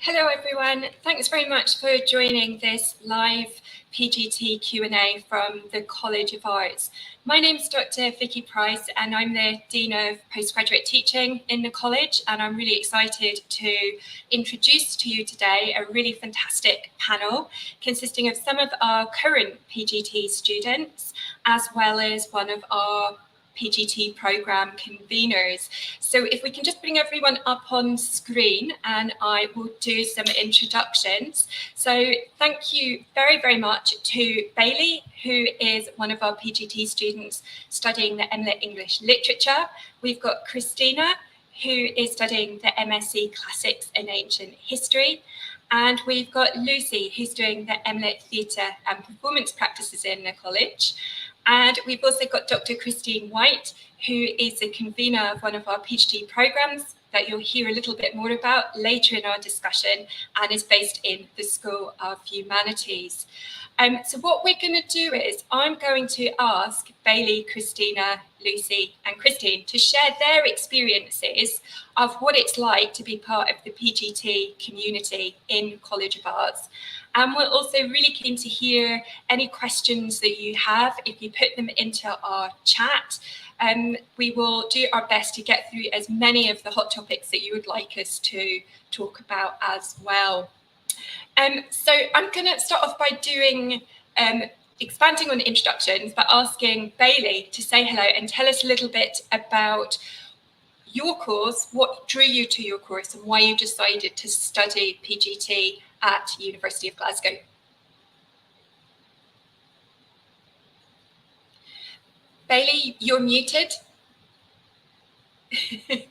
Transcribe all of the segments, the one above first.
Hello everyone, thanks very much for joining this live PGT Q&A from the College of Arts. My name is Dr. Vicky Price and I'm the Dean of Postgraduate Teaching in the college, and I'm really excited to introduce to you today a really fantastic panel consisting of some of our current PGT students as well as one of our PGT programme conveners. So if we can just bring everyone up on screen and I will do some introductions. So thank you very, very much to Bailey, who is one of our PGT students studying the MLit English Literature. We've got Christina, who is studying the MSc Classics and Ancient History. And we've got Lucy, who's doing the MLit Theatre and Performance Practices in the college. And we've also got Dr. Christine Whyte, who is the convener of one of our PhD programs that you'll hear a little bit more about later in our discussion, and is based in the School of Humanities. So what we're going to do is I'm going to ask Bailey, Christina, Lucy and Christine to share their experiences of what it's like to be part of the PGT community in College of Arts. And we're also really keen to hear any questions that you have. If you put them into our chat, we will do our best to get through as many of the hot topics that you would like us to talk about as well. So I'm going to start off by doing expanding on introductions, but asking Bailey to say hello and tell us a little bit about your course, what drew you to your course and why you decided to study PGT at University of Glasgow. Bailey, you're muted.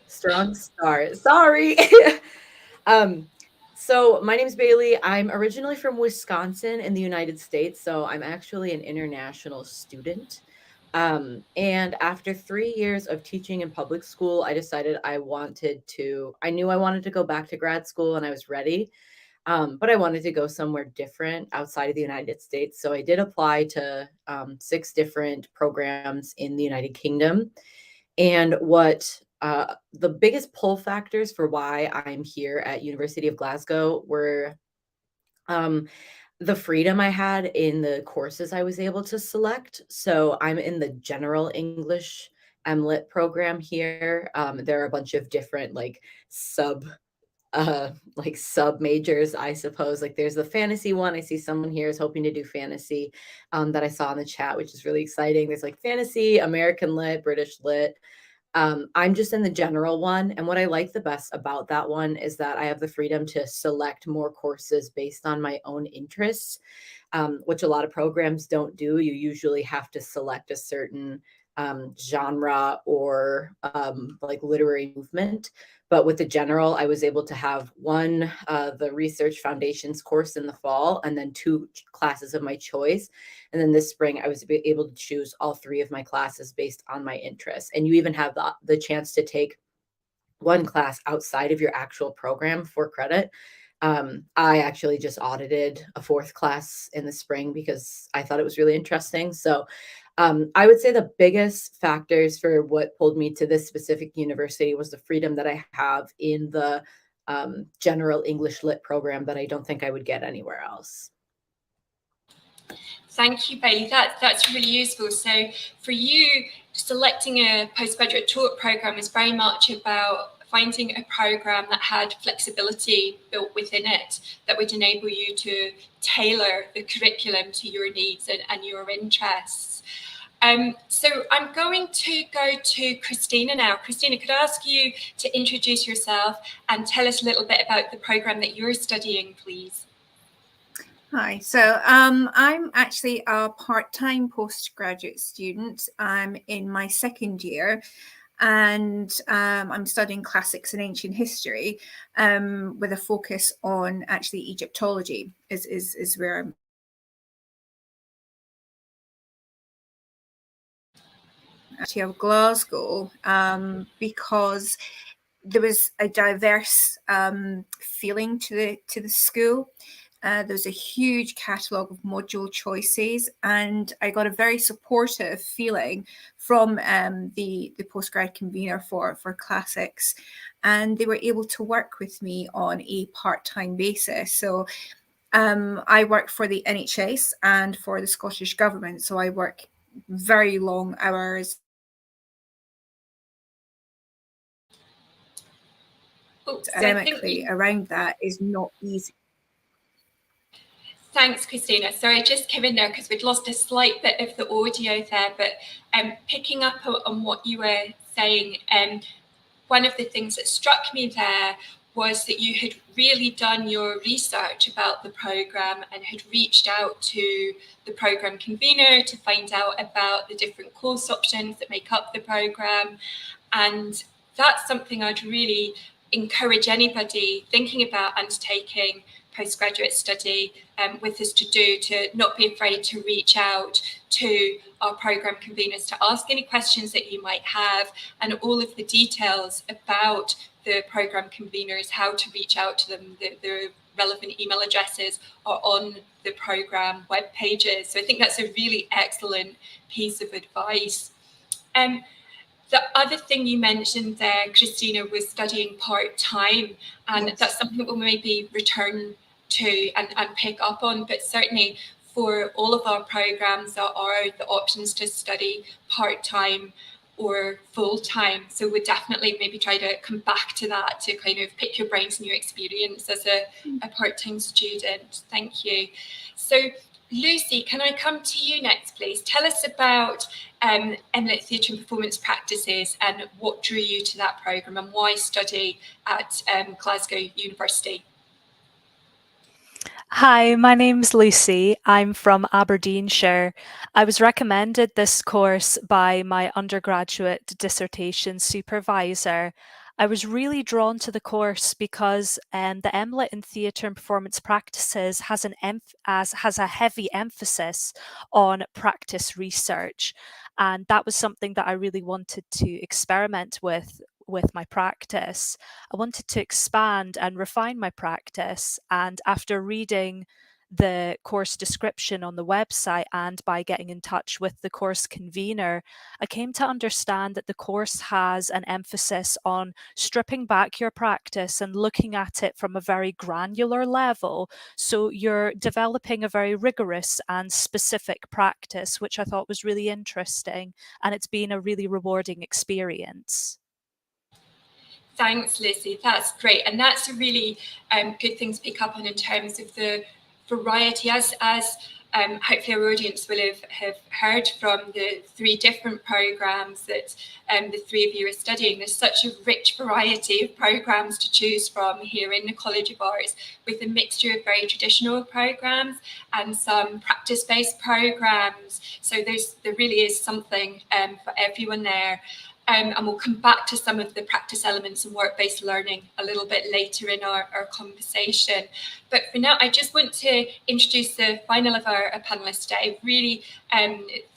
Strong start. Sorry. So my name is Bailey. I'm originally from Wisconsin in the United States, so I'm actually an international student. And after 3 years of teaching in public school, I decided I knew I wanted to go back to grad school and I was ready. But I wanted to go somewhere different outside of the United States. So I did apply to 6 different programs in the United Kingdom. And what the biggest pull factors for why I'm here at University of Glasgow were the freedom I had in the courses I was able to select. So I'm in the general English MLit program here. There are a bunch of different sub majors, I suppose. Like there's the fantasy one. I see someone here is hoping to do fantasy that I saw in the chat, which is really exciting. There's like fantasy, American lit, British lit. I'm just in the general one. And what I like the best about that one is that I have the freedom to select more courses based on my own interests, which a lot of programs don't do. You usually have to select a certain genre or like literary movement. But with the general, I was able to have one, the research foundations course in the fall, and then 2 classes of my choice. And then this spring, I was able to choose all 3 of my classes based on my interests. And you even have the chance to take one class outside of your actual program for credit. I actually just audited a 4th class in the spring because I thought it was really interesting. So I would say the biggest factors for what pulled me to this specific university was the freedom that I have in the general English lit program that I don't think I would get anywhere else. Thank you, Bailey. That's really useful. So for you, selecting a postgraduate taught program is very much about finding a program that had flexibility built within it that would enable you to tailor the curriculum to your needs and your interests. So I'm going to go to Christina now. Christina, could I ask you to introduce yourself and tell us a little bit about the program that you're studying, please? Hi, so I'm actually a part-time postgraduate student. I'm in my 2nd year and I'm studying classics and ancient history with a focus on actually Egyptology is where I'm. Actually of Glasgow because there was a diverse feeling to the school. There was a huge catalogue of module choices, and I got a very supportive feeling from the postgrad convener for classics, and they were able to work with me on a part-time basis. So I work for the NHS and for the Scottish Government, so I work very long hours. Academically, around that is not easy. Thanks, Christina. Sorry, I just came in there because we'd lost a slight bit of the audio there, but picking up on what you were saying, one of the things that struck me there was that you had really done your research about the programme and had reached out to the programme convener to find out about the different course options that make up the programme. And that's something I'd really encourage anybody thinking about undertaking postgraduate study with us to do, to not be afraid to reach out to our programme conveners to ask any questions that you might have, and all of the details about the programme conveners, how to reach out to them, the relevant email addresses are on the programme web pages. So I think that's a really excellent piece of advice. The other thing you mentioned there, Christina, was studying part-time, and yes, that's something that we'll maybe return to and pick up on, but certainly for all of our programmes there are the options to study part-time or full-time. So we'll definitely maybe try to come back to that to kind of pick your brains and your experience as a part-time student. Thank you. So Lucy, can I come to you next, please? Tell us about MLIT Theatre and Performance Practices and what drew you to that programme and why study at Glasgow University. Hi, my name's Lucy. I'm from Aberdeenshire. I was recommended this course by my undergraduate dissertation supervisor. I was really drawn to the course because the MLIT in Theatre and Performance Practices has a heavy emphasis on practice research, and that was something that I really wanted to experiment with my practice. I wanted to expand and refine my practice, and after reading the course description on the website and by getting in touch with the course convener, I came to understand that the course has an emphasis on stripping back your practice and looking at it from a very granular level. So you're developing a very rigorous and specific practice, which I thought was really interesting, and it's been a really rewarding experience. Thanks, Lizzie. That's great. And that's a really good thing to pick up on in terms of the variety. As hopefully our audience will have heard from the 3 different programmes that the 3 of you are studying. There's such a rich variety of programmes to choose from here in the College of Arts, with a mixture of very traditional programmes and some practice-based programmes. So there really is something for everyone there. And we'll come back to some of the practice elements and work-based learning a little bit later in our conversation. But for now, I just want to introduce the final of our panellists today. Really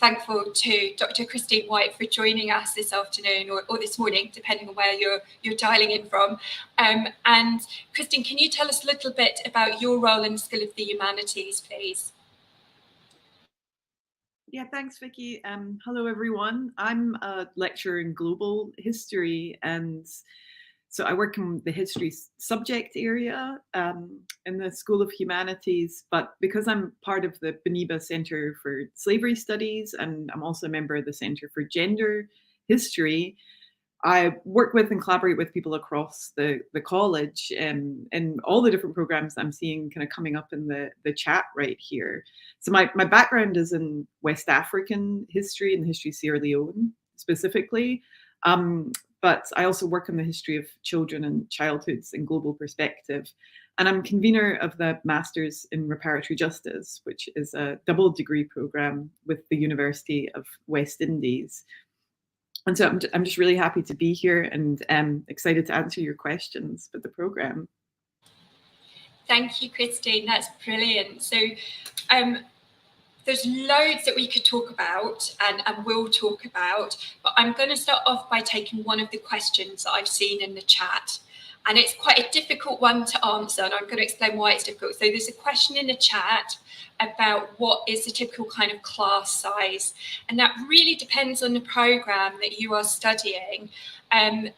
thankful to Dr. Christine Whyte for joining us this afternoon or this morning, depending on where you're dialing in from. And Christine, can you tell us a little bit about your role in the School of the Humanities, please? Yeah, thanks, Vicky. Hello, everyone. I'm a lecturer in global history, and so I work in the history subject area in the School of Humanities. But because I'm part of the BNIBA Centre for Slavery Studies, and I'm also a member of the Centre for Gender History, I work with and collaborate with people across the college and all the different programs I'm seeing kind of coming up in the chat right here. So my background is in West African history and the history of Sierra Leone specifically. But I also work on the history of children and childhoods in global perspective. And I'm convener of the Masters in Reparatory Justice, which is a double degree program with the University of West Indies. And so I'm just really happy to be here and excited to answer your questions about the program. Thank you, Christine. That's brilliant. So there's loads that we could talk about and will talk about, but I'm going to start off by taking one of the questions that I've seen in the chat. And it's quite a difficult one to answer, and I'm going to explain why it's difficult. So there's a question in the chat about what is the typical kind of class size, and that really depends on the program that you are studying and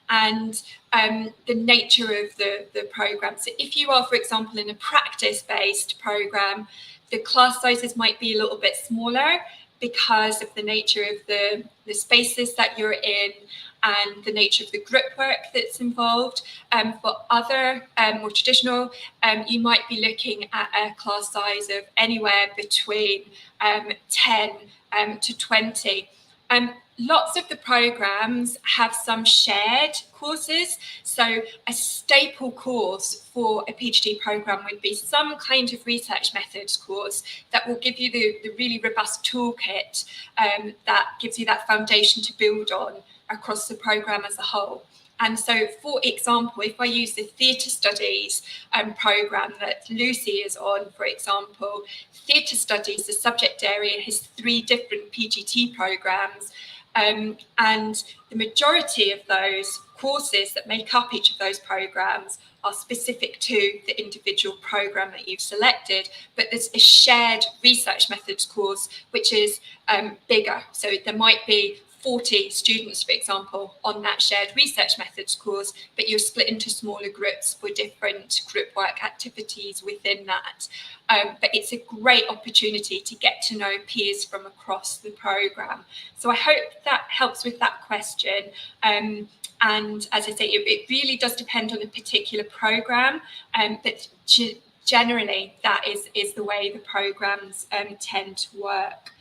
the nature of the program. So if you are, for example, in a practice-based program, the class sizes might be a little bit smaller because of the nature of the spaces that you're in and the nature of the group work that's involved. For other more traditional, you might be looking at a class size of anywhere between 10 to 20. Lots of the programs have some shared courses. So a staple course for a PhD program would be some kind of research methods course that will give you the really robust toolkit that gives you that foundation to build on across the program as a whole. And so, for example, if I use the theatre studies program that Lucy is on, for example, theatre studies, the subject area, has 3 different PGT programs. And the majority of those courses that make up each of those programs are specific to the individual program that you've selected, but there's a shared research methods course, which is bigger. So there might be 40 students, for example, on that shared research methods course, but you're split into smaller groups for different group work activities within that. But it's a great opportunity to get to know peers from across the programme. So I hope that helps with that question. And as I say, it really does depend on a particular programme, but generally that is the way the programmes tend to work.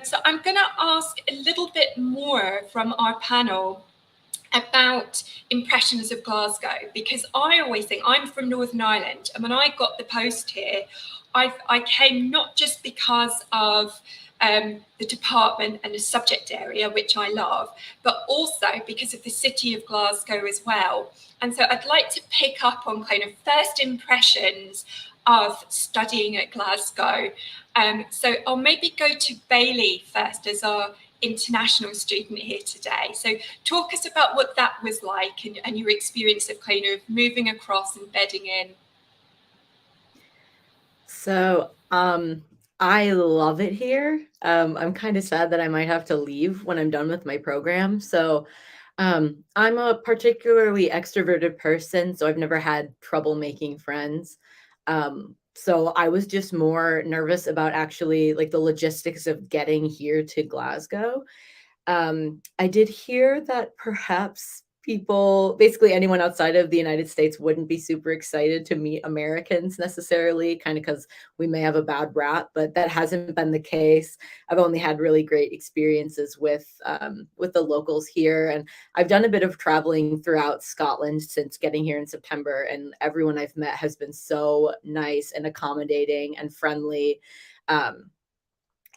So I'm going to ask a little bit more from our panel about impressions of Glasgow, because I always think, I'm from Northern Ireland, and when I got the post here, I came not just because of the department and the subject area, which I love, but also because of the city of Glasgow as well. And so I'd like to pick up on kind of first impressions of studying at Glasgow. So I'll maybe go to Bailey first as our international student here today. So talk us about what that was like and your experience of kind of moving across and bedding in. So I love it here. I'm kind of sad that I might have to leave when I'm done with my program. So I'm a particularly extroverted person, so I've never had trouble making friends. So I was just more nervous about actually like the logistics of getting here to Glasgow. I did hear that perhaps people, basically anyone outside of the United States, wouldn't be super excited to meet Americans necessarily, kind of because we may have a bad rap, but that hasn't been the case. I've only had really great experiences with the locals here, and I've done a bit of traveling throughout Scotland since getting here in September, and everyone I've met has been so nice and accommodating and friendly.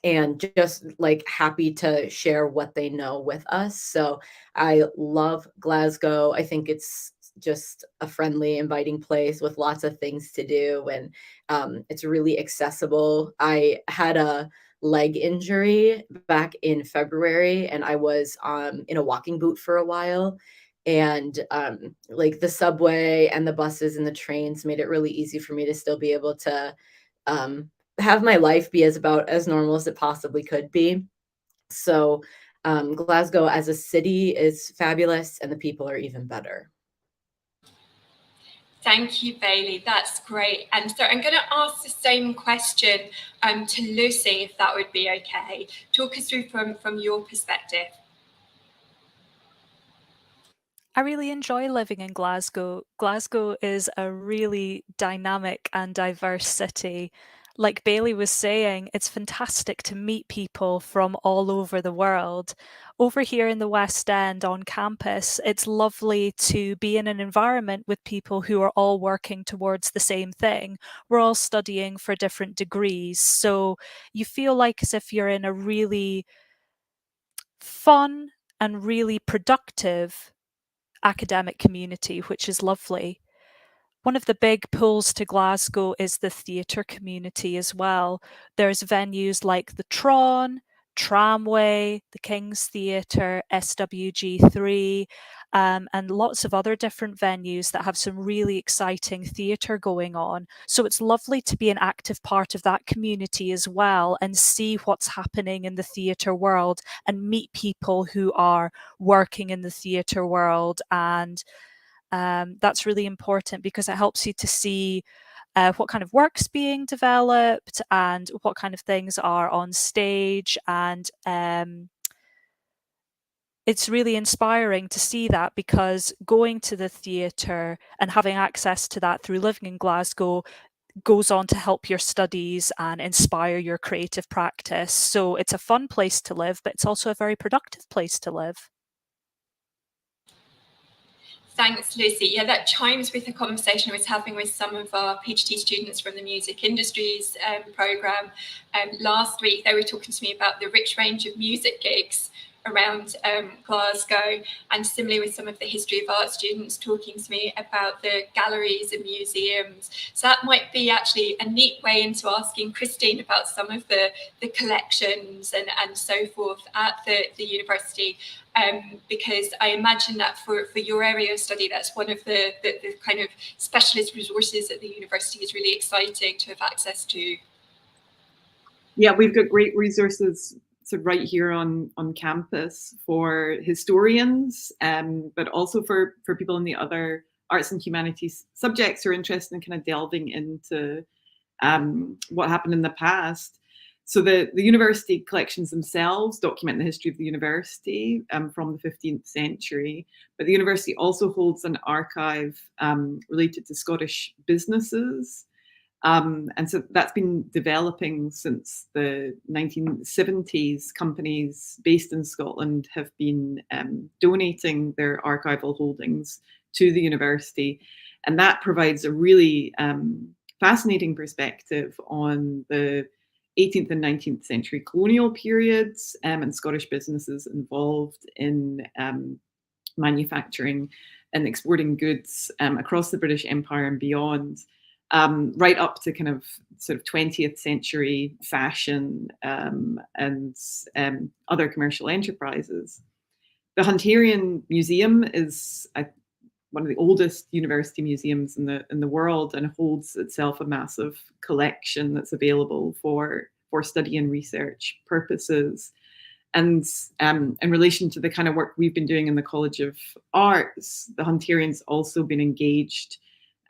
And just like happy to share what they know with us. So I love Glasgow. I think it's just a friendly, inviting place with lots of things to do. And it's really accessible. I had a leg injury back in February, and I was in a walking boot for a while. And like the subway and the buses and the trains made it really easy for me to still be able to have my life be about as normal as it possibly could be. So Glasgow as a city is fabulous, and the people are even better. Thank you, Bailey. That's great. And so I'm going to ask the same question to Lucy, if that would be okay. Talk us through from your perspective. I really enjoy living in Glasgow. Glasgow is a really dynamic and diverse city. Like Bailey was saying, it's fantastic to meet people from all over the world. Over here in the West End on campus, it's lovely to be in an environment with people who are all working towards the same thing. We're all studying for different degrees, so you feel like as if you're in a really fun and really productive academic community, which is lovely. One of the big pulls to Glasgow is the theatre community as well. There's venues like the Tron, Tramway, the King's Theatre, SWG3, and lots of other different venues that have some really exciting theatre going on. So it's lovely to be an active part of that community as well and see what's happening in the theatre world and meet people who are working in the theatre world. And that's really important because it helps you to see what kind of work's being developed and what kind of things are on stage. And it's really inspiring to see that, because going to the theatre and having access to that through living in Glasgow goes on to help your studies and inspire your creative practice. So it's a fun place to live, but it's also a very productive place to live. Thanks, Lucy. Yeah, that chimes with the conversation I was having with some of our PhD students from the Music Industries programme. Last week, they were talking to me about the rich range of music gigs around Glasgow, and similarly with some of the history of art students talking to me about the galleries and museums. So that might be actually a neat way into asking Christine about some of the collections and so forth at the university, because I imagine that for your area of study, that's one of the kind of specialist resources at the university is really exciting to have access to. Yeah, we've got great resources right here on campus for historians, but also for people in the other arts and humanities subjects who are interested in kind of delving into what happened in the past. So the university collections themselves document the history of the university from the 15th century, but the university also holds an archive related to Scottish businesses. And so that's been developing since the 1970s. Companies based in Scotland have been donating their archival holdings to the university. And that provides a really fascinating perspective on the 18th and 19th century colonial periods and Scottish businesses involved in manufacturing and exporting goods across the British Empire and beyond. Right up to kind of sort of 20th century fashion and other commercial enterprises. The Hunterian Museum is one of the oldest university museums in the world, and holds itself a massive collection that's available for study and research purposes. And in relation to the kind of work we've been doing in the College of Arts, the Hunterian's also been engaged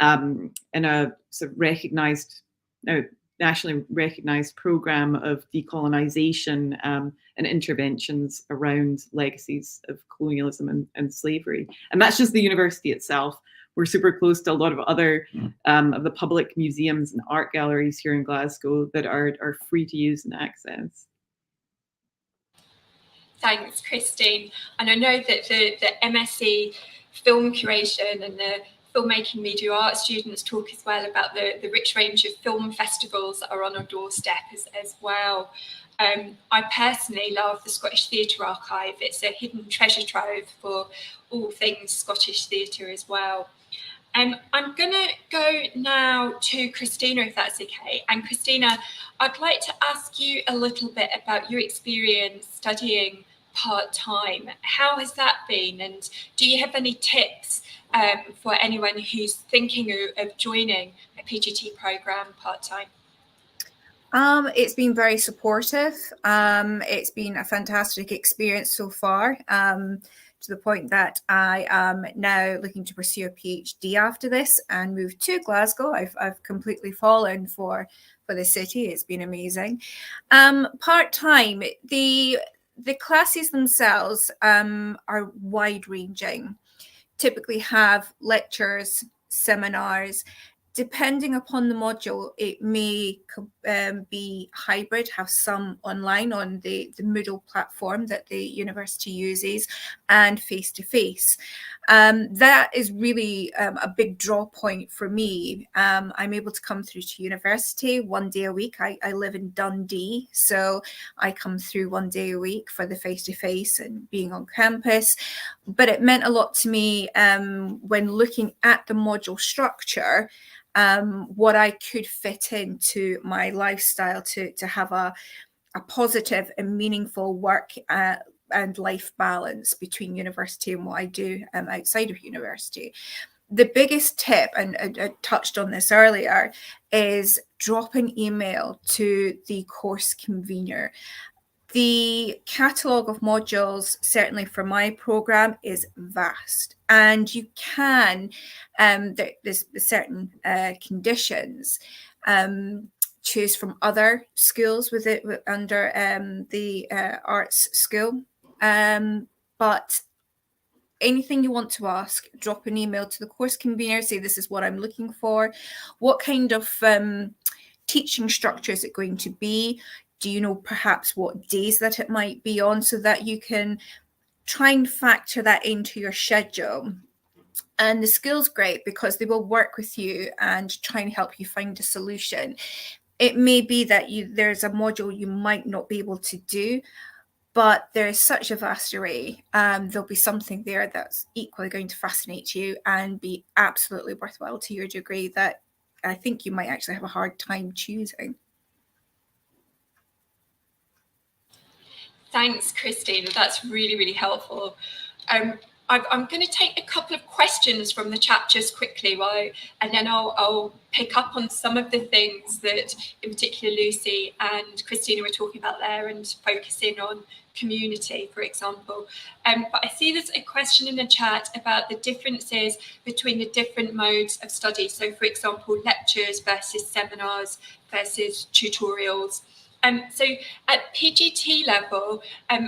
in a sort of recognized, nationally recognized program of decolonization and interventions around legacies of colonialism and slavery. And that's just the university itself. We're super close to a lot of other of the public museums and art galleries here in Glasgow that are free to use and access. Thanks, Christine. And I know that the MSc film curation and the filmmaking media art students talk as well about the rich range of film festivals that are on our doorstep as well. I personally love the Scottish Theatre Archive. It's a hidden treasure trove for all things Scottish theatre as well. I'm going to go now to Christina, if that's okay. And Christina, I'd like to ask you a little bit about your experience studying part-time. How has that been? And do you have any tips for anyone who's thinking of joining a PGT program part-time? It's been very supportive. It's been a fantastic experience so far, to the point that I am now looking to pursue a PhD after this and move to Glasgow. I've completely fallen for the city. It's been amazing. Part-time, the classes themselves are wide-ranging. Typically have lectures, seminars. Depending upon the module, it may be hybrid, have some online on the Moodle platform that the university uses, and face-to-face. That is really a big draw point for me. I'm able to come through to university 1 day a week. I live in Dundee, so I come through 1 day a week for the face-to-face and being on campus. But it meant a lot to me when looking at the module structure, what I could fit into my lifestyle to have a a positive and meaningful work and life balance between university and what I do outside of university. The biggest tip, and I touched on this earlier, is drop an email to the course convener. The catalogue of modules, certainly for my programme, is vast, and you can, there's certain conditions, choose from other schools with it under the arts school, but anything you want to ask, drop an email to the course convener, say this is what I'm looking for. What kind of teaching structure is it going to be? Do you know perhaps what days that it might be on, so that you can try and factor that into your schedule? And the school's great because they will work with you and try and help you find a solution. It may be that there's a module you might not be able to do, but there is such a vast array. There'll be something there that's equally going to fascinate you and be absolutely worthwhile to your degree that I think you might actually have a hard time choosing. Thanks, Christine. That's really, really helpful. I'm going to take a couple of questions from the chat just quickly, and then I'll pick up on some of the things that, in particular, Lucy and Christina were talking about there, and focusing on community, for example. But I see there's a question in the chat about the differences between the different modes of study. So, for example, lectures versus seminars versus tutorials. So at PGT level,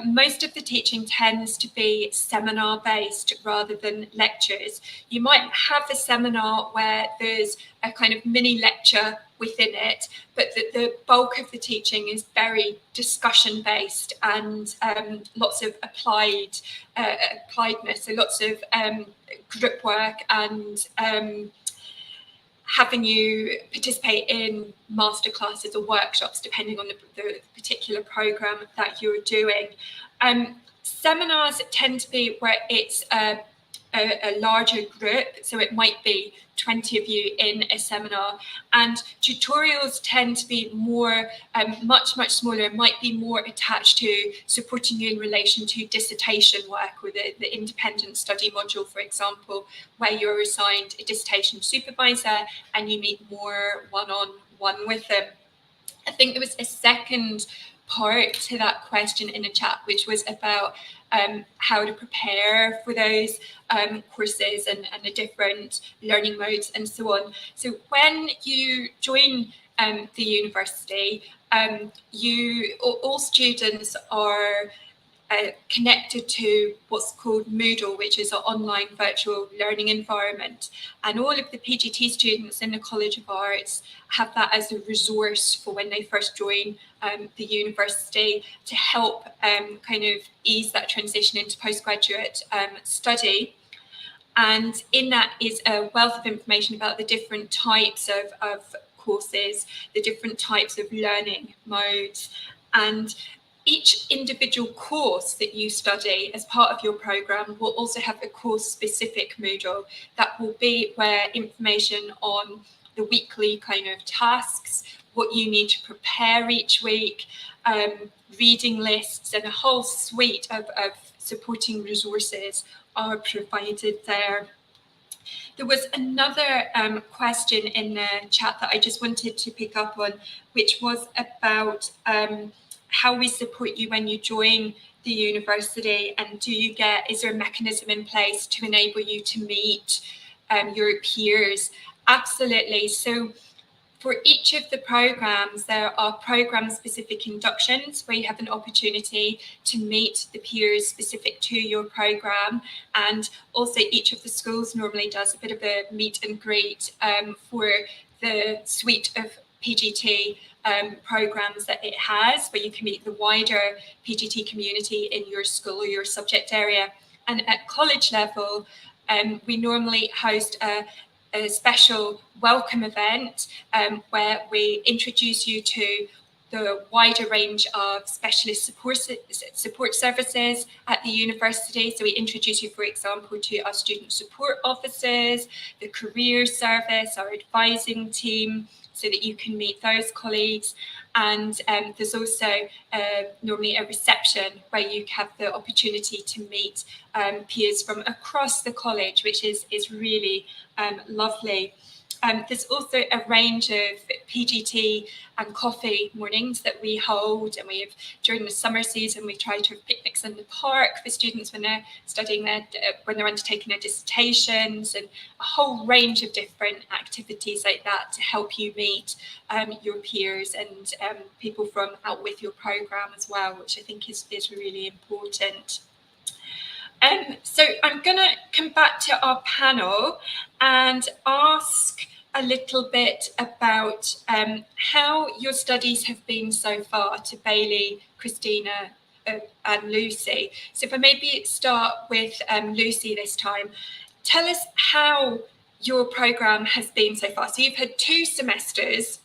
most of the teaching tends to be seminar based rather than lectures. You might have a seminar where there's a kind of mini lecture within it, but the bulk of the teaching is very discussion based and lots of appliedness, so lots of group work and having you participate in masterclasses or workshops, depending on the particular program that you're doing. Seminars tend to be where it's a larger group, so it might be 20 of you in a seminar, and tutorials tend to be more, much smaller, might be more attached to supporting you in relation to dissertation work, with the independent study module, for example, where you're assigned a dissertation supervisor and you meet more one-on-one with them. I think there was a second part to that question in the chat, which was about how to prepare for those courses and the different learning modes and so on. So when you join the university, all students are connected to what's called Moodle, which is an online virtual learning environment. And all of the PGT students in the College of Arts have that as a resource for when they first join the university, to help kind of ease that transition into postgraduate study. And in that is a wealth of information about the different types of courses, the different types of learning modes, and each individual course that you study as part of your programme will also have a course-specific Moodle that will be where information on the weekly kind of tasks, what you need to prepare each week, reading lists, and a whole suite of supporting resources are provided there. There was another question in the chat that I just wanted to pick up on, which was about how we support you when you join the university, and is there a mechanism in place to enable you to meet your peers? Absolutely. So for each of the programs, there are program-specific inductions where you have an opportunity to meet the peers specific to your program. And also each of the schools normally does a bit of a meet and greet for the suite of PGT programs that it has, where you can meet the wider PGT community in your school or your subject area. And at college level, we normally host a special welcome event where we introduce you to the wider range of specialist support services at the university. So we introduce you, for example, to our student support officers, the career service, our advising team, so that you can meet those colleagues. And there's also normally a reception where you have the opportunity to meet peers from across the college, which is really lovely. There's also a range of PGT and coffee mornings that we hold, and we have during the summer season we try to have picnics in the park for students when they're studying when they're undertaking their dissertations, and a whole range of different activities like that to help you meet your peers and people from out with your programme as well, which I think is really important. So I'm going to come back to our panel and ask a little bit about how your studies have been so far, to Bailey, Christina and Lucy. So if I maybe start with Lucy this time, tell us how your programme has been so far. So you've had 2 semesters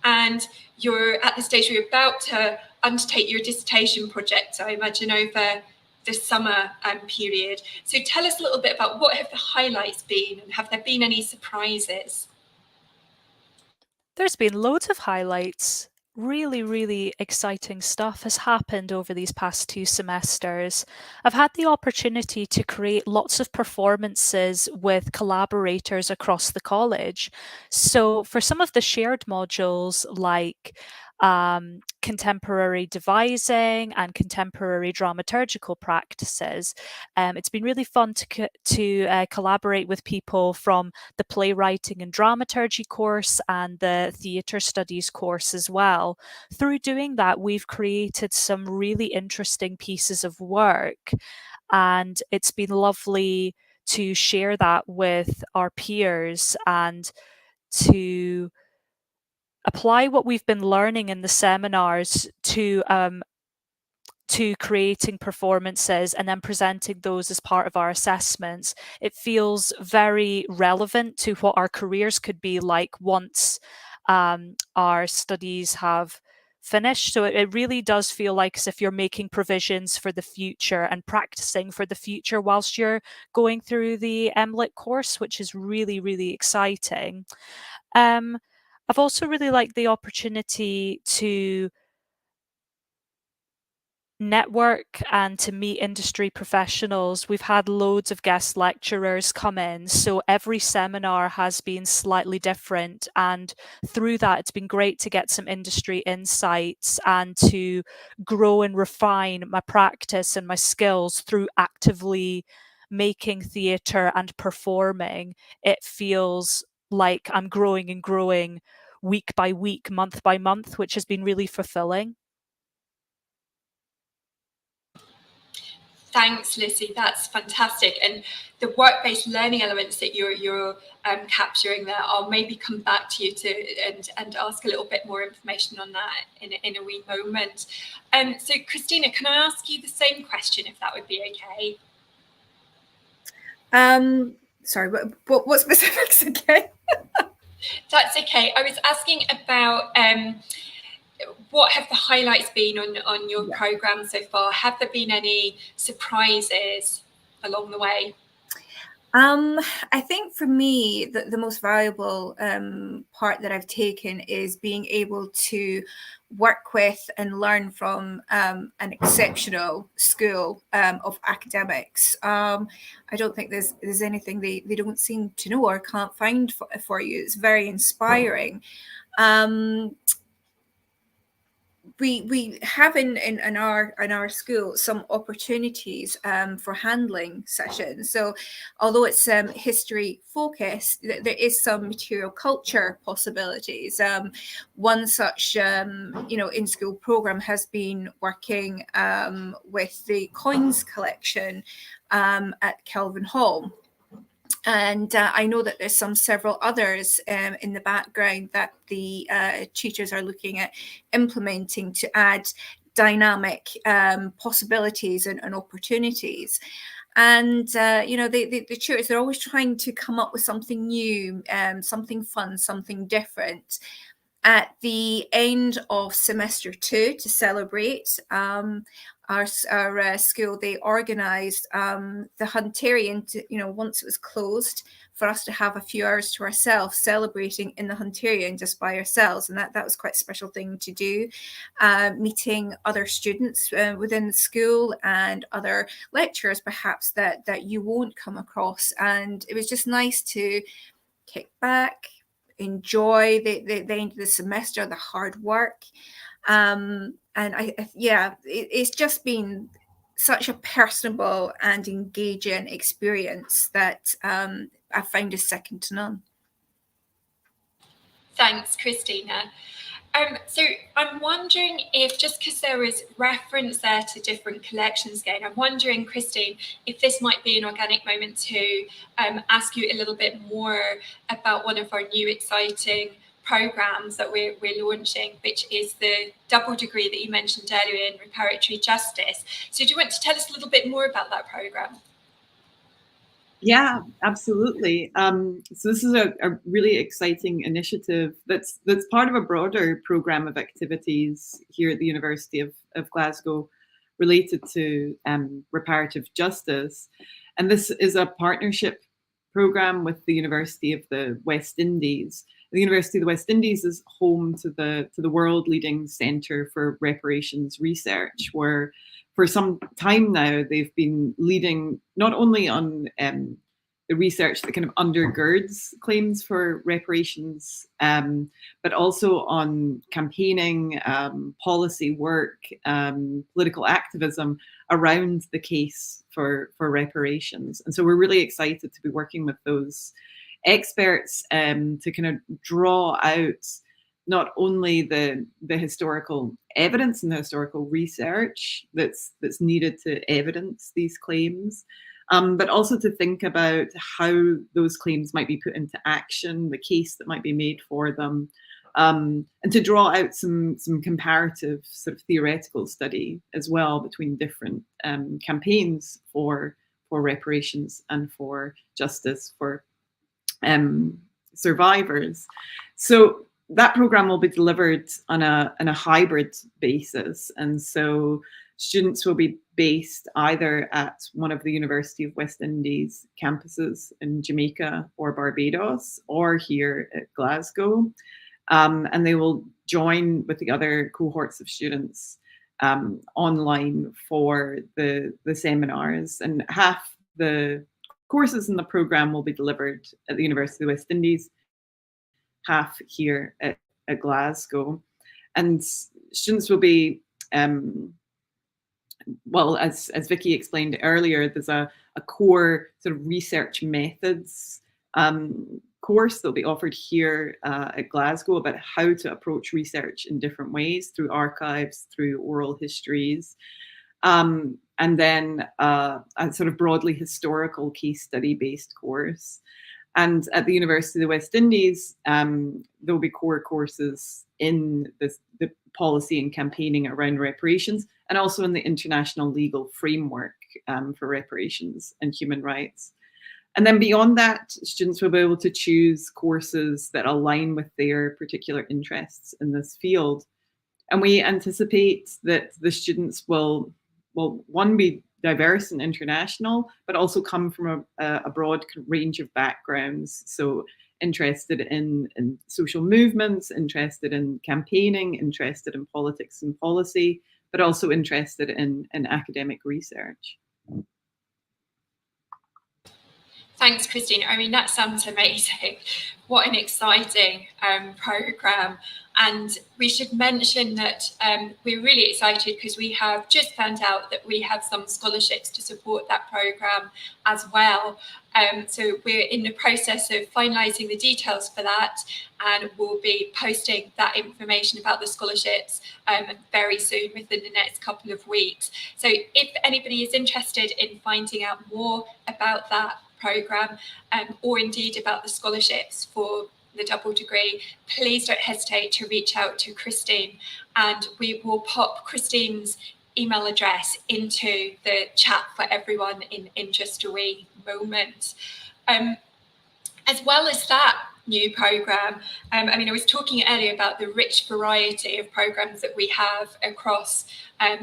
and you're at the stage where you're about to undertake your dissertation project, I imagine, over the summer period. So tell us a little bit about what have the highlights been, and have there been any surprises? There's been loads of highlights. Really, really exciting stuff has happened over these past 2 semesters. I've had the opportunity to create lots of performances with collaborators across the college. So for some of the shared modules like contemporary devising and contemporary dramaturgical practices, it's been really fun to collaborate with people from the playwriting and dramaturgy course and the theatre studies course as well. Through doing that, we've created some really interesting pieces of work, and it's been lovely to share that with our peers and to apply what we've been learning in the seminars to creating performances and then presenting those as part of our assessments. It feels very relevant to what our careers could be like once our studies have finished. So it really does feel like as if you're making provisions for the future and practicing for the future whilst you're going through the MLit course, which is really, really exciting. I've also really liked the opportunity to network and to meet industry professionals. We've had loads of guest lecturers come in, so every seminar has been slightly different, and through that it's been great to get some industry insights and to grow and refine my practice and my skills through actively making theatre and performing. It feels like I'm growing and growing week by week, month by month, which has been really fulfilling. Thanks, Lucy. That's fantastic. And the work-based learning elements that you're capturing there, I'll maybe come back to you and ask a little bit more information on that in a wee moment. So, Christina, can I ask you the same question, if that would be okay? Sorry, what specifics again? That's okay. I was asking about what have the highlights been on your programme so far? Have there been any surprises along the way? I think for me, the most valuable part that I've taken is being able to work with and learn from an exceptional school of academics. I don't think there's anything they don't seem to know or can't find for you. It's very inspiring. We have in our school some opportunities for handling sessions. So although it's history focused, there is some material culture possibilities. One such in school program has been working with the coins collection at Kelvin Hall. And I know that there's several others in the background that the tutors are looking at implementing to add dynamic possibilities and opportunities. And the tutors, they're always trying to come up with something new, something fun, something different. At the end of semester 2, to celebrate, our school, they organised the Hunterian, to, once it was closed, for us to have a few hours to ourselves celebrating in the Hunterian just by ourselves. And that was quite a special thing to do, meeting other students within the school and other lecturers perhaps that you won't come across. And it was just nice to kick back, enjoy the end of the semester, the hard work. And it's just been such a personable and engaging experience that I found is second to none. Thanks, Christina. So I'm wondering if, just because there was reference there to different collections again, I'm wondering, Christine, if this might be an organic moment to ask you a little bit more about one of our new exciting programs that we're launching, which is the double degree that you mentioned earlier in reparatory justice. So do you want to tell us a little bit more about that program? Yeah, absolutely. So this is a really exciting initiative that's part of a broader program of activities here at the University of Glasgow related to reparative justice. And this is a partnership program with the University of the West Indies. The University of the West Indies is home to the world-leading Centre for Reparations Research, where for some time now they've been leading not only on the research that kind of undergirds claims for reparations, but also on campaigning, policy work, political activism around the case for reparations. And so we're really excited to be working with those experts to kind of draw out not only the historical evidence and the historical research that's needed to evidence these claims, but also to think about how those claims might be put into action, the case that might be made for them, and to draw out some comparative sort of theoretical study as well between different campaigns for reparations and for justice for survivors. So that program will be delivered on a hybrid basis, and so students will be based either at one of the University of West Indies campuses in Jamaica or Barbados, or here at Glasgow, and they will join with the other cohorts of students online for the seminars, and half the courses in the program will be delivered at the University of the West Indies, half here at Glasgow. And students will be, well, as Vicky explained earlier, there's a core sort of research methods course that'll be offered here at Glasgow about how to approach research in different ways, through archives, through oral histories. And then a sort of broadly historical case study based course. And at the University of the West Indies, there will be core courses in the policy and campaigning around reparations, and also in the international legal framework for reparations and human rights. And then beyond that, students will be able to choose courses that align with their particular interests in this field. And we anticipate that the students will one, be diverse and international, but also come from a broad range of backgrounds. So interested in social movements, interested in campaigning, interested in politics and policy, but also interested in academic research. Thanks, Christine. I mean, that sounds amazing. What an exciting programme. And we should mention that we're really excited because we have just found out that we have some scholarships to support that programme as well. So we're in the process of finalising the details for that, and we'll be posting that information about the scholarships very soon, within the next couple of weeks. So if anybody is interested in finding out more about that programme, or indeed about the scholarships for the double degree, please don't hesitate to reach out to Christine, and we will pop Christine's email address into the chat for everyone in just a wee moment. As well as that new programme, I mean, I was talking earlier about the rich variety of programmes that we have across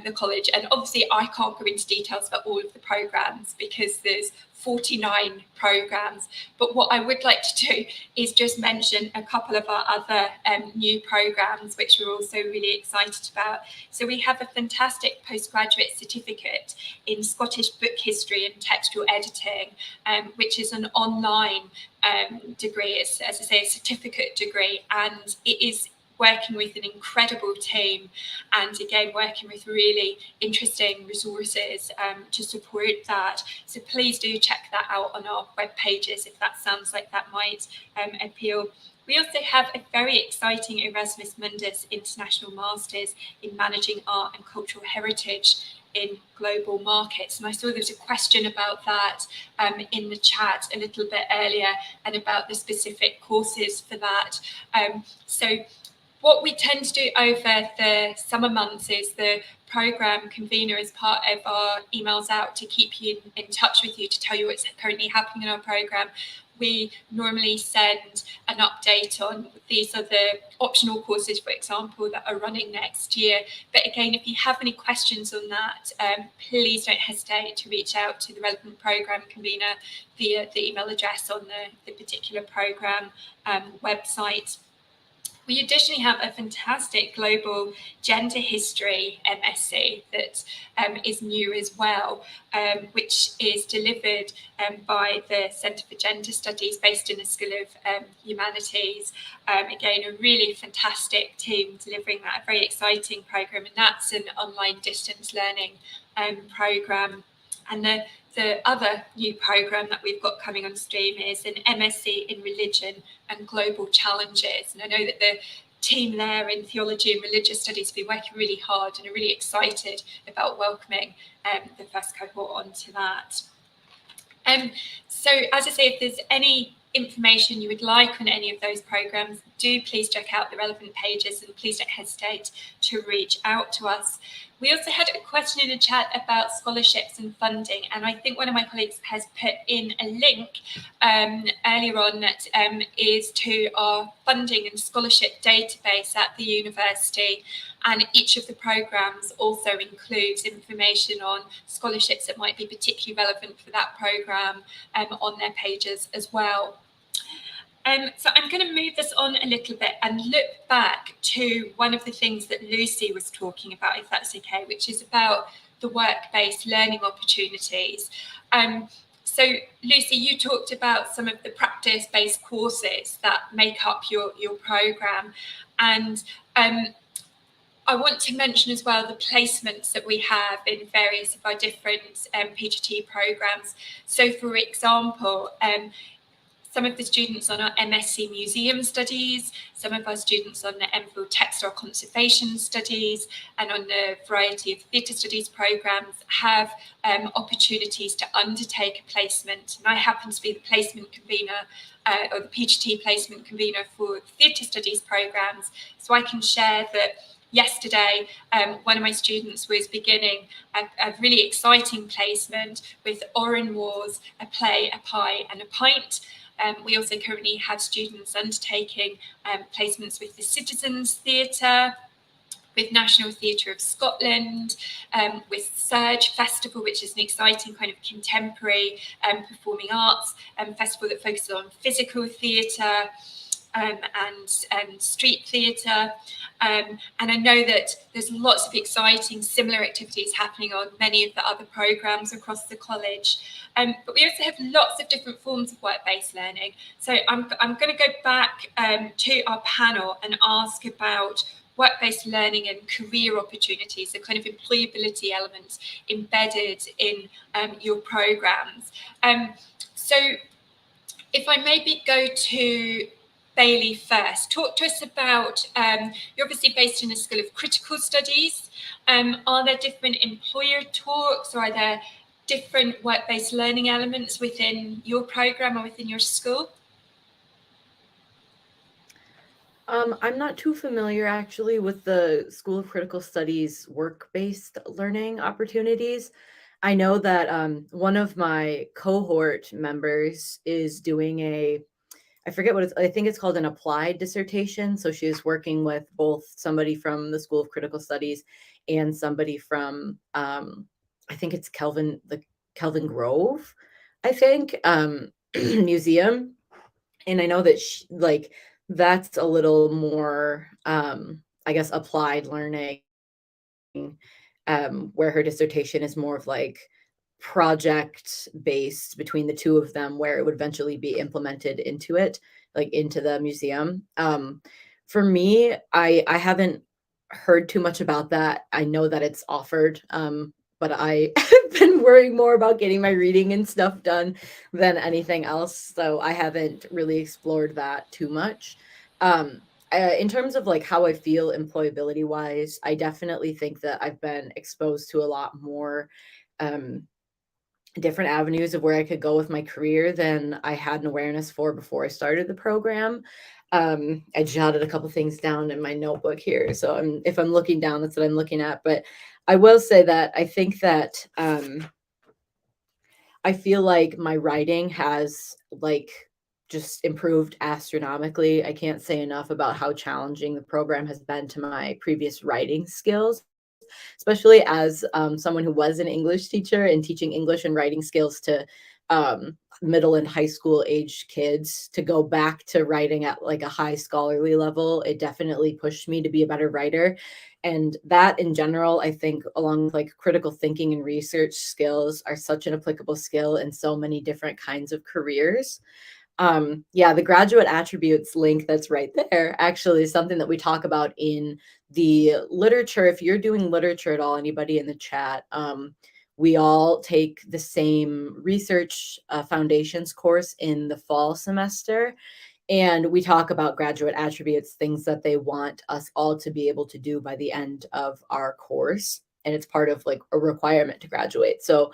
the college, and obviously I can't go into details about all of the programmes because there's 49 programmes, but what I would like to do is just mention a couple of our other new programmes which we're also really excited about. So we have a fantastic postgraduate certificate in Scottish Book History and Textual Editing, which is an online degree. It's, as I say, a certificate degree, and it is working with an incredible team, and again working with really interesting resources to support that. So please do check that out on our web pages if that sounds like that might appeal. We also have a very exciting Erasmus Mundus International Masters in Managing Art and Cultural Heritage in global markets. And I saw there was a question about that in the chat a little bit earlier, and about the specific courses for that. So what we tend to do over the summer months is the programme convener, as part of our emails out to keep you in touch with you, to tell you what's currently happening in our programme. We normally send an update on these are the optional courses, for example, that are running next year. But again, if you have any questions on that, please don't hesitate to reach out to the relevant programme convener via the email address on the particular programme website. We additionally have a fantastic global gender history MSc that is new as well, which is delivered by the Centre for Gender Studies based in the School of Humanities. Again, a really fantastic team delivering that, a very exciting programme, and that's an online distance learning programme. And the other new programme that we've got coming on stream is an MSc in Religion and Global Challenges. And I know that the team there in Theology and Religious Studies have been working really hard and are really excited about welcoming the first cohort onto that. So as I say, if there's any information you would like on any of those programmes, do please check out the relevant pages, and please don't hesitate to reach out to us. We also had a question in the chat about scholarships and funding, and I think one of my colleagues has put in a link earlier on that is to our funding and scholarship database at the university, and each of the programmes also includes information on scholarships that might be particularly relevant for that programme on their pages as well. So I'm going to move this on a little bit and look back to one of the things that Lucy was talking about, if that's okay, which is about the work-based learning opportunities. So Lucy, you talked about some of the practice-based courses that make up your programme, and I want to mention as well the placements that we have in various of our different PGT programmes. So for example, some of the students on our MSc Museum Studies, some of our students on the MPhil Textile Conservation Studies, and on the variety of theatre studies programmes have opportunities to undertake a placement. And I happen to be the placement convener or the PGT placement convener for theatre studies programmes, so I can share that yesterday, one of my students was beginning a really exciting placement with Oran Wars, A Play, a Pie and a Pint. We also currently have students undertaking placements with the Citizens Theatre, with National Theatre of Scotland, with Surge Festival, which is an exciting kind of contemporary performing arts festival that focuses on physical theatre and street theatre. And I know that there's lots of exciting similar activities happening on many of the other programmes across the college. But we also have lots of different forms of work-based learning. So I'm going to go back to our panel and ask about work-based learning and career opportunities, the kind of employability elements embedded in your programmes. So if I maybe go to Bailey first, talk to us about, you're obviously based in the School of Critical Studies. Are there different employer talks, or are there different work-based learning elements within your programme or within your school? I'm not too familiar actually with the School of Critical Studies work-based learning opportunities. I know that one of my cohort members is doing I forget what I think it's called an applied dissertation. So she is working with both somebody from the School of Critical Studies and somebody from, I think it's Kelvin Grove, I think, museum. And I know that that's a little more, I guess, applied learning, where her dissertation is more of like project based between the two of them, where it would eventually be implemented into it, like into the museum. For me, I haven't heard too much about that. I know that it's offered, but I have been worrying more about getting my reading and stuff done than anything else. So I haven't really explored that too much. In terms of like how I feel employability wise, I definitely think that I've been exposed to a lot more different avenues of where I could go with my career than I had an awareness for before I started the program. I jotted a couple things down in my notebook here. So if I'm looking down, that's what I'm looking at. But I will say that I think that I feel like my writing has like just improved astronomically. I can't say enough about how challenging the program has been to my previous writing skills, especially as someone who was an English teacher and teaching English and writing skills to middle and high school aged kids. To go back to writing at like a high scholarly level, it definitely pushed me to be a better writer. And that in general, I think, along with like critical thinking and research skills, are such an applicable skill in so many different kinds of careers. Yeah, the graduate attributes link that's right there actually is something that we talk about in the literature. If you're doing literature at all, anybody in the chat, we all take the same research foundations course in the fall semester. And we talk about graduate attributes, things that they want us all to be able to do by the end of our course. And it's part of like a requirement to graduate. So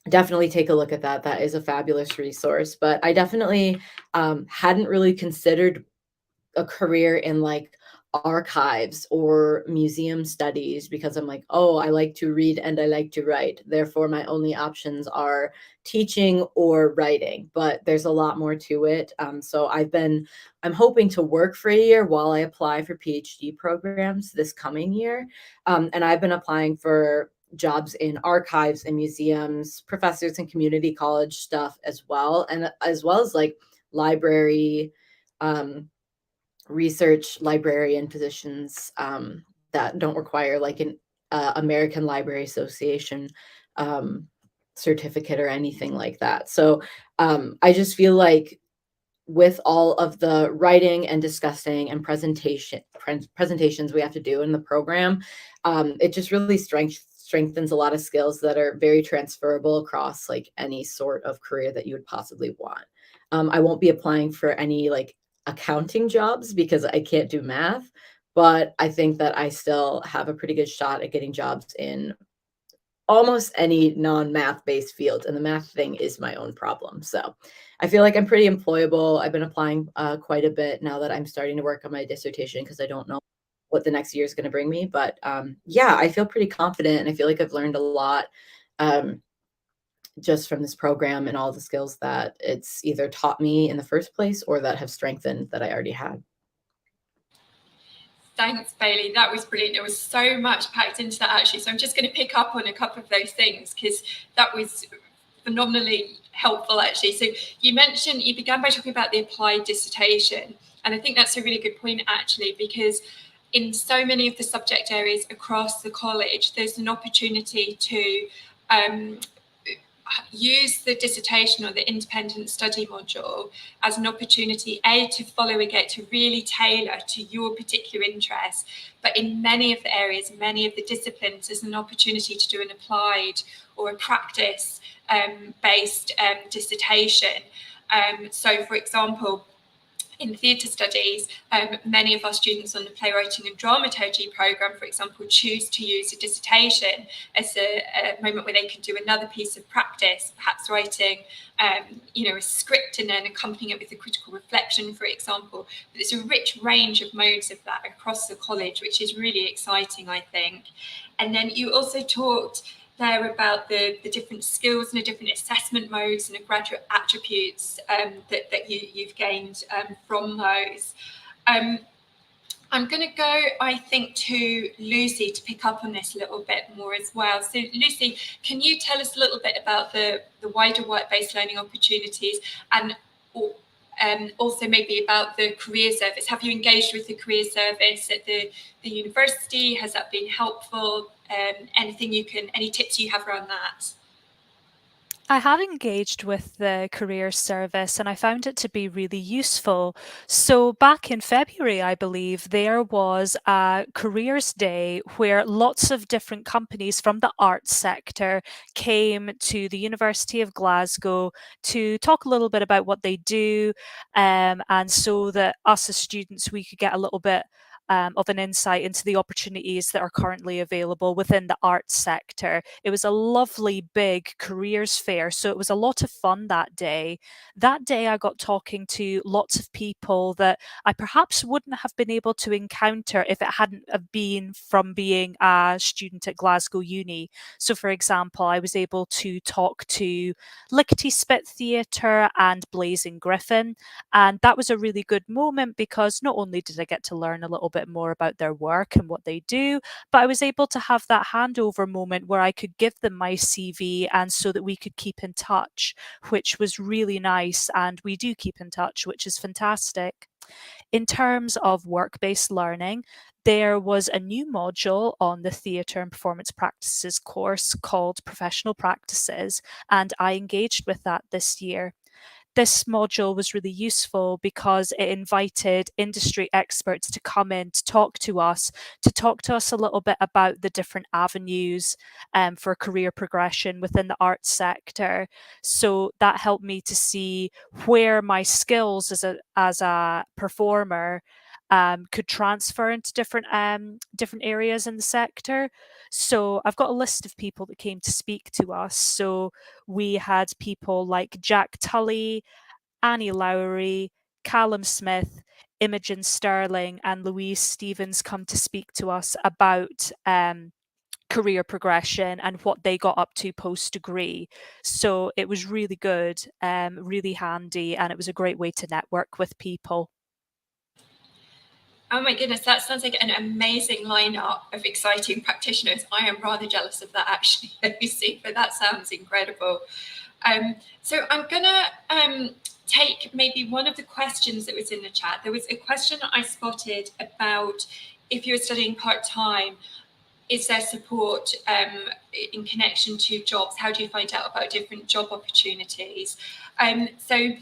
definitely take a look at that. That is a fabulous resource. But I definitely hadn't really considered a career in like archives or museum studies, because I'm like, oh, I like to read and I like to write. Therefore, my only options are teaching or writing. But there's a lot more to it. So I'm hoping to work for a year while I apply for PhD programs this coming year. And I've been applying for jobs in archives and museums, professors and community college stuff as well. And as well as like library, research librarian positions that don't require like an American Library Association certificate or anything like that. So I just feel like with all of the writing and discussing and presentations we have to do in the program, it just really strengthens a lot of skills that are very transferable across like any sort of career that you would possibly want. I won't be applying for any like accounting jobs because I can't do math, but I think that I still have a pretty good shot at getting jobs in almost any non-math based field. And the math thing is my own problem. So I feel like I'm pretty employable. I've been applying quite a bit now that I'm starting to work on my dissertation, because I don't know what the next year is going to bring me. But yeah, I feel pretty confident, and I feel like I've learned a lot just from this program and all the skills that it's either taught me in the first place or that have strengthened that I already had. Thanks, Bailey. That was brilliant. There was so much packed into that, actually. So I'm just going to pick up on a couple of those things, because that was phenomenally helpful, actually. So you began by talking about the applied dissertation. And I think that's a really good point, actually, because in so many of the subject areas across the college, there's an opportunity to use the dissertation or the independent study module as an opportunity, to follow a gate, to really tailor to your particular interests. But in many of the areas, many of the disciplines, there's an opportunity to do an applied or a practice based dissertation. So, for example, in theatre studies, many of our students on the playwriting and dramaturgy programme, for example, choose to use a dissertation as a moment where they can do another piece of practice, perhaps writing a script and then accompanying it with a critical reflection, for example. But there's a rich range of modes of that across the college, which is really exciting, I think. And then you also talked there about the different skills and the different assessment modes and the graduate attributes that you've gained from those. I'm going to go, I think, to Lucy to pick up on this a little bit more as well. So, Lucy, can you tell us a little bit about the wider work-based learning opportunities and also maybe about the career service? Have you engaged with the career service at the university? Has that been helpful? Any tips you have around that? I have engaged with the career service and I found it to be really useful. So back in February, I believe, there was a careers day where lots of different companies from the arts sector came to the University of Glasgow to talk a little bit about what they do, and so that us as students, we could get a little bit of an insight into the opportunities that are currently available within the arts sector. It was a lovely big careers fair, so it was a lot of fun that day. That day I got talking to lots of people that I perhaps wouldn't have been able to encounter if it hadn't have been from being a student at Glasgow Uni. So for example, I was able to talk to Lickety Spit Theatre and Blazing Griffin, and that was a really good moment because not only did I get to learn a little bit more about their work and what they do, but I was able to have that handover moment where I could give them my CV and so that we could keep in touch, which was really nice. And we do keep in touch, which is fantastic. In terms of work-based learning, there was a new module on the Theatre and Performance Practices course called Professional Practices, and I engaged with that this year. This module was really useful because it invited industry experts to come in to talk to us a little bit about the different avenues for career progression within the arts sector. So that helped me to see where my skills as a performer could transfer into different areas in the sector. So I've got a list of people that came to speak to us. So we had people like Jack Tully, Annie Lowry, Callum Smith, Imogen Sterling, and Louise Stevens come to speak to us about career progression and what they got up to post-degree. So it was really good, really handy, and it was a great way to network with people. Oh my goodness, that sounds like an amazing lineup of exciting practitioners. I am rather jealous of that, actually, Lucy, but that sounds incredible. So I'm going to take maybe one of the questions that was in the chat. There was a question that I spotted about if you're studying part-time, is there support in connection to jobs? How do you find out about different job opportunities? So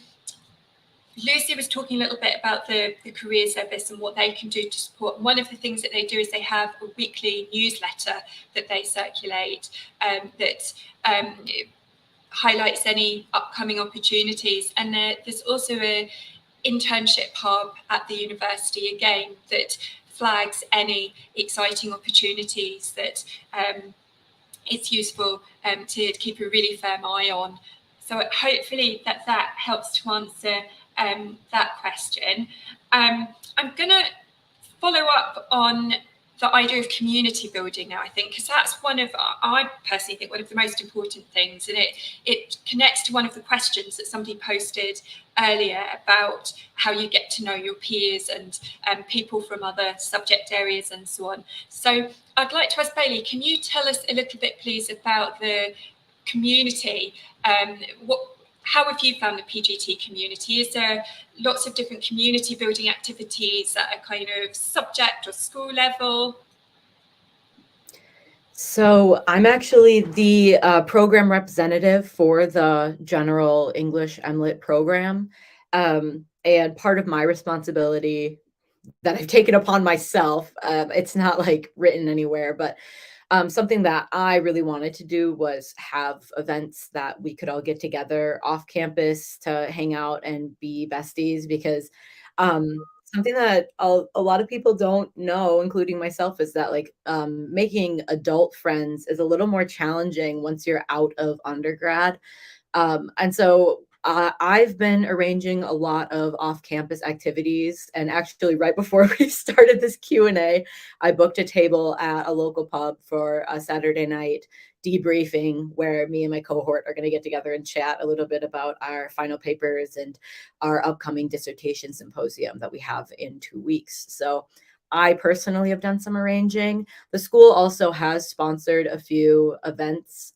Lucy was talking a little bit about the career service and what they can do to support. One of the things that they do is they have a weekly newsletter that they circulate that highlights any upcoming opportunities. And there's also an internship hub at the university, again, that flags any exciting opportunities that it's useful to keep a really firm eye on. So hopefully that helps to answer that question. I'm going to follow up on the idea of community building now, I think, because that's I personally think, one of the most important things, and it connects to one of the questions that somebody posted earlier about how you get to know your peers and people from other subject areas and so on. So I'd like to ask Bailey, can you tell us a little bit, please, about the community? How have you found the PGT community? Is there lots of different community building activities at a kind of subject or school level? So I'm actually the program representative for the General English MLit program. And part of my responsibility that I've taken upon myself, it's not like written anywhere, but something that I really wanted to do was have events that we could all get together off campus to hang out and be besties, because something that a lot of people don't know, including myself, is that like making adult friends is a little more challenging once you're out of undergrad. And so I've been arranging a lot of off-campus activities, and actually right before we started this Q&A, I booked a table at a local pub for a Saturday night debriefing where me and my cohort are going to get together and chat a little bit about our final papers and our upcoming dissertation symposium that we have in 2 weeks. So I personally have done some arranging. The school also has sponsored a few events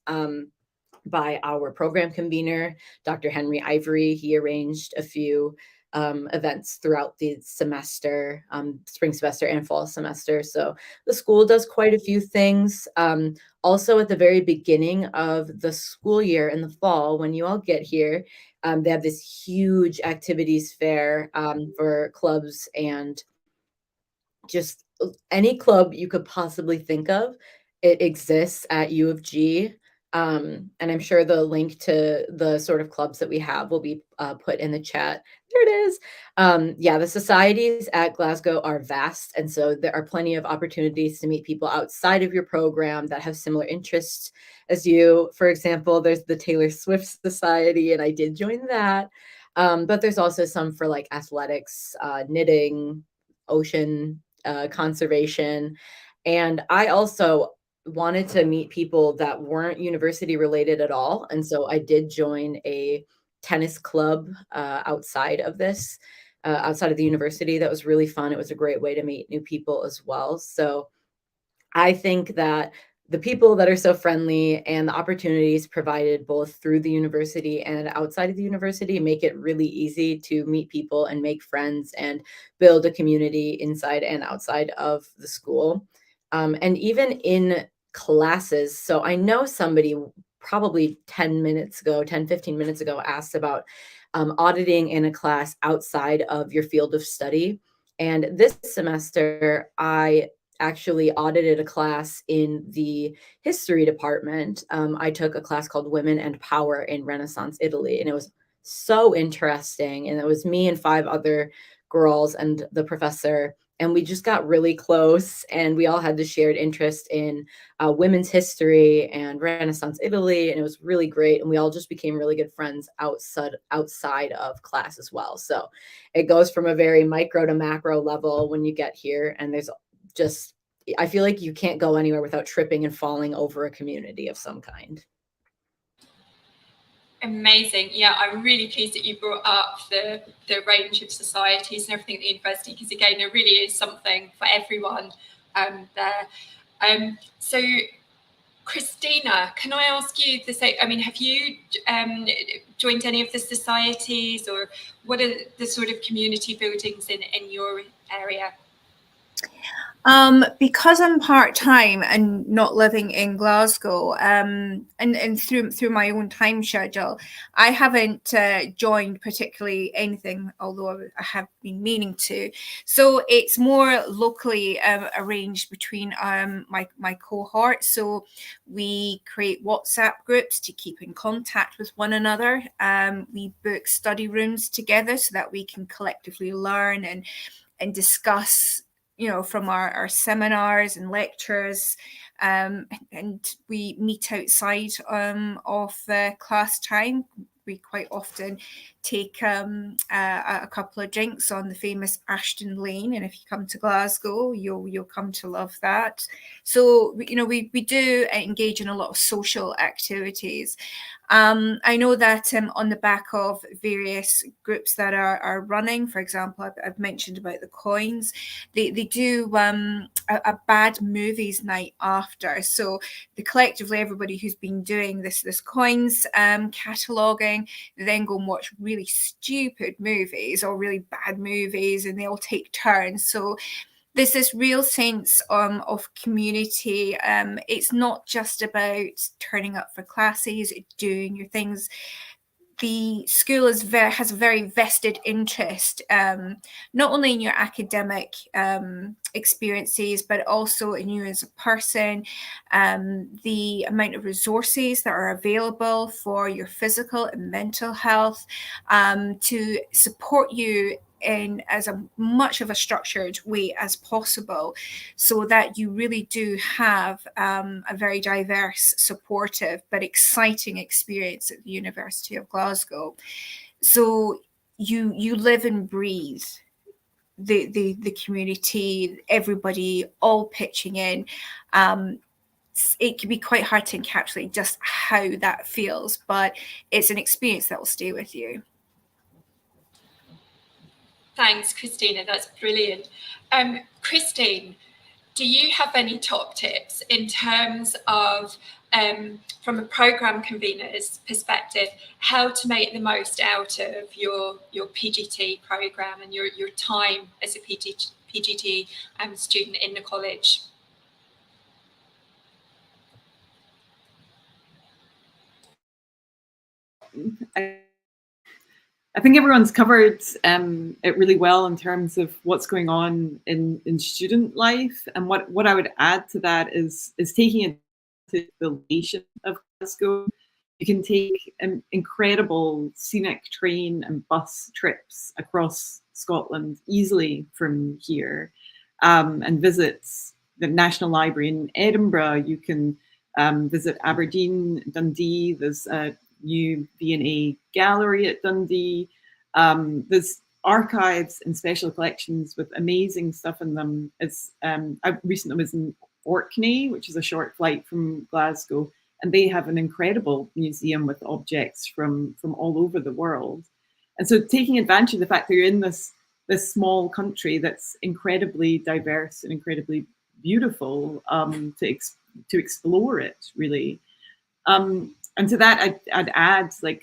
by our program convener, Dr. Henry Ivory. He arranged a few events throughout the semester, spring semester and fall semester. So the school does quite a few things. Also at the very beginning of the school year in the fall, when you all get here, they have this huge activities fair for clubs and just any club you could possibly think of. It exists at U of G. And I'm sure the link to the sort of clubs that we have will be put in the chat. There it is. Yeah, the societies at Glasgow are vast. And so there are plenty of opportunities to meet people outside of your program that have similar interests as you. For example, there's the Taylor Swift Society, and I did join that. But there's also some for like athletics, knitting, ocean conservation. And I also wanted to meet people that weren't university related at all. And so I did join a tennis club outside of this, outside of the university. That was really fun. It was a great way to meet new people as well. So I think that the people that are so friendly and the opportunities provided both through the university and outside of the university make it really easy to meet people and make friends and build a community inside and outside of the school. And even in classes. So I know somebody probably 15 minutes ago asked about auditing in a class outside of your field of study. And this semester, I actually audited a class in the history department. I took a class called Women and Power in Renaissance Italy, and it was so interesting. And it was me and 5 other girls and the professor, and we just got really close, and we all had this shared interest in women's history and Renaissance Italy, and it was really great. And we all just became really good friends outside of class as well. So it goes from a very micro to macro level when you get here, and there's just, I feel like you can't go anywhere without tripping and falling over a community of some kind. Amazing. Yeah, I'm really pleased that you brought up the range of societies and everything at the university, because again, there really is something for everyone there. So Christina, can I ask you the same? I mean, have you joined any of the societies, or what are the sort of community buildings in your area? Because I'm part-time and not living in Glasgow, and through my own time schedule, I haven't joined particularly anything, although I have been meaning to. So it's more locally arranged between my cohort. So we create WhatsApp groups to keep in contact with one another. We book study rooms together so that we can collectively learn and discuss, you know, from our seminars and lectures, and we meet outside of class time. We quite often take a couple of drinks on the famous Ashton Lane, and if you come to Glasgow, you'll come to love that. So, you know, we do engage in a lot of social activities. I know that on the back of various groups that are running, for example, I've mentioned about the coins, they do a bad movies night after. So collectively, everybody who's been doing this coins cataloguing, they then go and watch really stupid movies or really bad movies, and they all take turns. So there's this real sense of community. It's not just about turning up for classes, doing your things. The school has a very vested interest, not only in your academic experiences, but also in you as a person. The amount of resources that are available for your physical and mental health, to support you in as much of a structured way as possible, so that you really do have a very diverse, supportive, but exciting experience at the University of Glasgow. So you live and breathe the community, everybody all pitching in. it can be quite hard to encapsulate just how that feels, but it's an experience that will stay with you. Thanks, Christina. That's brilliant. Christine, do you have any top tips in terms of, from a program convener's perspective, how to make the most out of your PGT program and your time as a PGT student in the college? I think everyone's covered it really well in terms of what's going on in student life. And what I would add to that is taking it to the location of Glasgow. You can take incredible scenic train and bus trips across Scotland easily from here, and visit the National Library in Edinburgh. You can visit Aberdeen, Dundee. There's a new V&A gallery at Dundee. There's archives and special collections with amazing stuff in them. I recently was in Orkney, which is a short flight from Glasgow, and they have an incredible museum with objects from all over the world. And so taking advantage of the fact that you're in this small country that's incredibly diverse and incredibly beautiful, to explore it, really. And to that, I'd add, I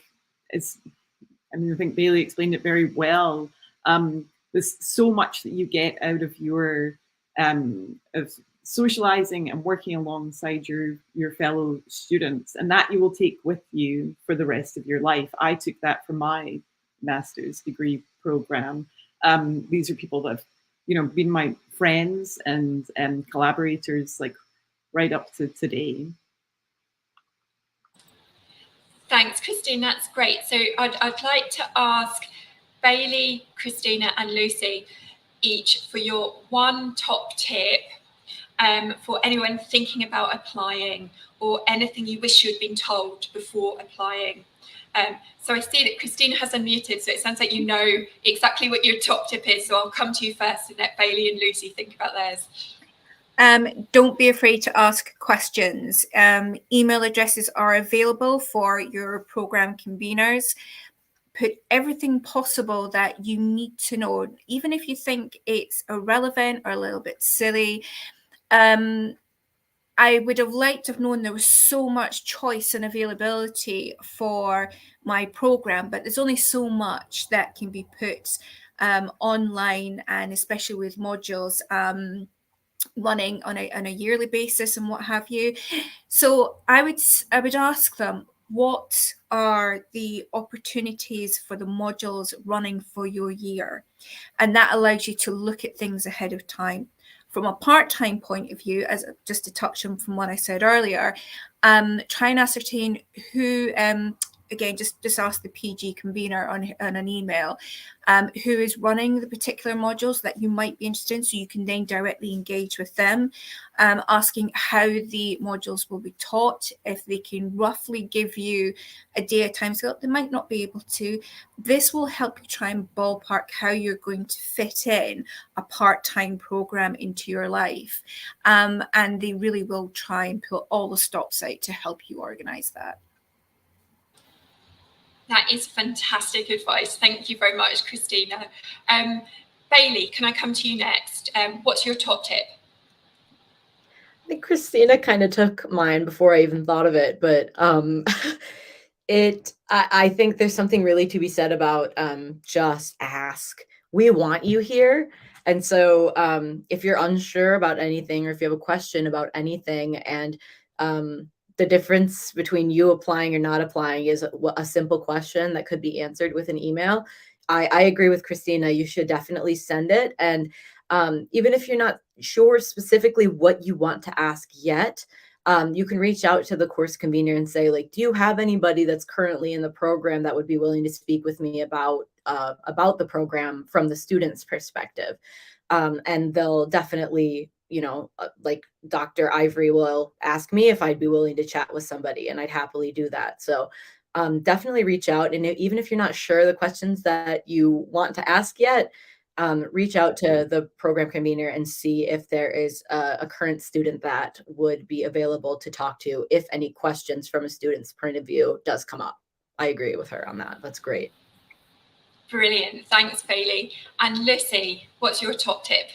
think Bailey explained it very well. There's so much that you get out of your of socializing and working alongside your fellow students, and that you will take with you for the rest of your life. I took that from my master's degree program. These are people that have, been my friends and collaborators, right up to today. Thanks, Christine. That's great. So I'd like to ask Bailey, Christina, and Lucy each for your one top tip for anyone thinking about applying, or anything you wish you'd been told before applying. So I see that Christina has unmuted, so it sounds like you know exactly what your top tip is. So I'll come to you first and let Bailey and Lucy think about theirs. Don't be afraid to ask questions. Email addresses are available for your program conveners. Put everything possible that you need to know, even if you think it's irrelevant or a little bit silly. I would have liked to have known there was so much choice and availability for my program, but there's only so much that can be put online, and especially with modules running on a yearly basis and what have you. So I would ask them, what are the opportunities for the modules running for your year? And that allows you to look at things ahead of time. From a part-time point of view, as just to touch on from what I said earlier, try and ascertain who, again, just ask the PG convener on an email, who is running the particular modules that you might be interested in, so you can then directly engage with them, asking how the modules will be taught. If they can roughly give you a day, a time scale, they might not be able to. This will help you try and ballpark how you're going to fit in a part-time program into your life. And they really will try and pull all the stops out to help you organize that. That is fantastic advice. Thank you very much, Christina. Bailey, can I come to you next? What's your top tip? I think Christina kind of took mine before I even thought of it, but I think there's something really to be said about just ask. We want you here. And so if you're unsure about anything, or if you have a question about anything, and the difference between you applying or not applying is a simple question that could be answered with an email, I agree with Christina. You should definitely send it. And even if you're not sure specifically what you want to ask yet, you can reach out to the course convener and say, do you have anybody that's currently in the program that would be willing to speak with me about the program from the student's perspective? And they'll definitely, like Dr. Ivory will ask me if I'd be willing to chat with somebody, and I'd happily do that. So definitely reach out. And even if you're not sure the questions that you want to ask yet, reach out to the program convener and see if there is a current student that would be available to talk to if any questions from a student's point of view does come up. I agree with her on that. That's great. Brilliant. Thanks, Bailey. And Lucy, what's your top tip?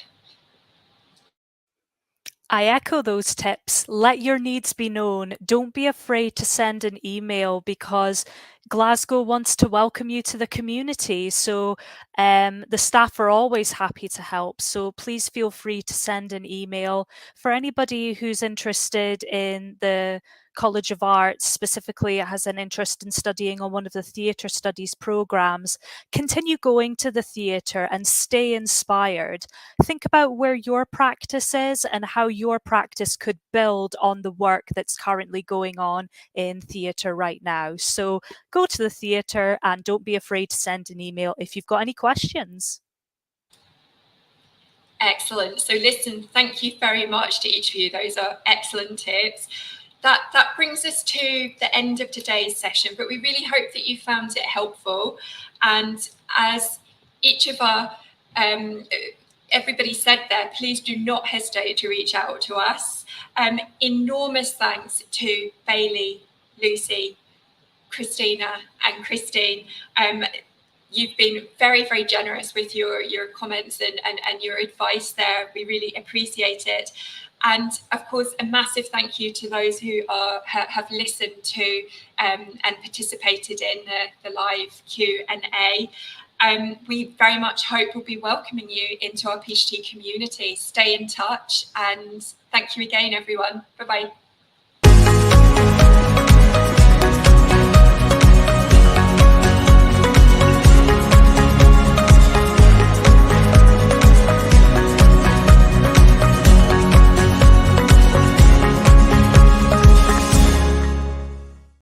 I echo those tips. Let your needs be known. Don't be afraid to send an email, because Glasgow wants to welcome you to the community. So the staff are always happy to help. So please feel free to send an email. For anybody who's interested in the College of Arts, specifically has an interest in studying on one of the theatre studies programs, continue going to the theatre and stay inspired. Think about where your practice is and how your practice could build on the work that's currently going on in theatre right now. So go to the theatre and don't be afraid to send an email if you've got any questions. Excellent. So listen, thank you very much to each of you. Those are excellent tips. That brings us to the end of today's session, but we really hope that you found it helpful. And as each of our everybody said there, please do not hesitate to reach out to us. Enormous thanks to Bailey, Lucy, Christina and Christine. You've been very, very generous with your comments and your advice there. We really appreciate it. And of course, a massive thank you to those who have listened to and participated in the live Q&A. We very much hope we'll be welcoming you into our PhD community. Stay in touch, and thank you again, everyone. Bye-bye.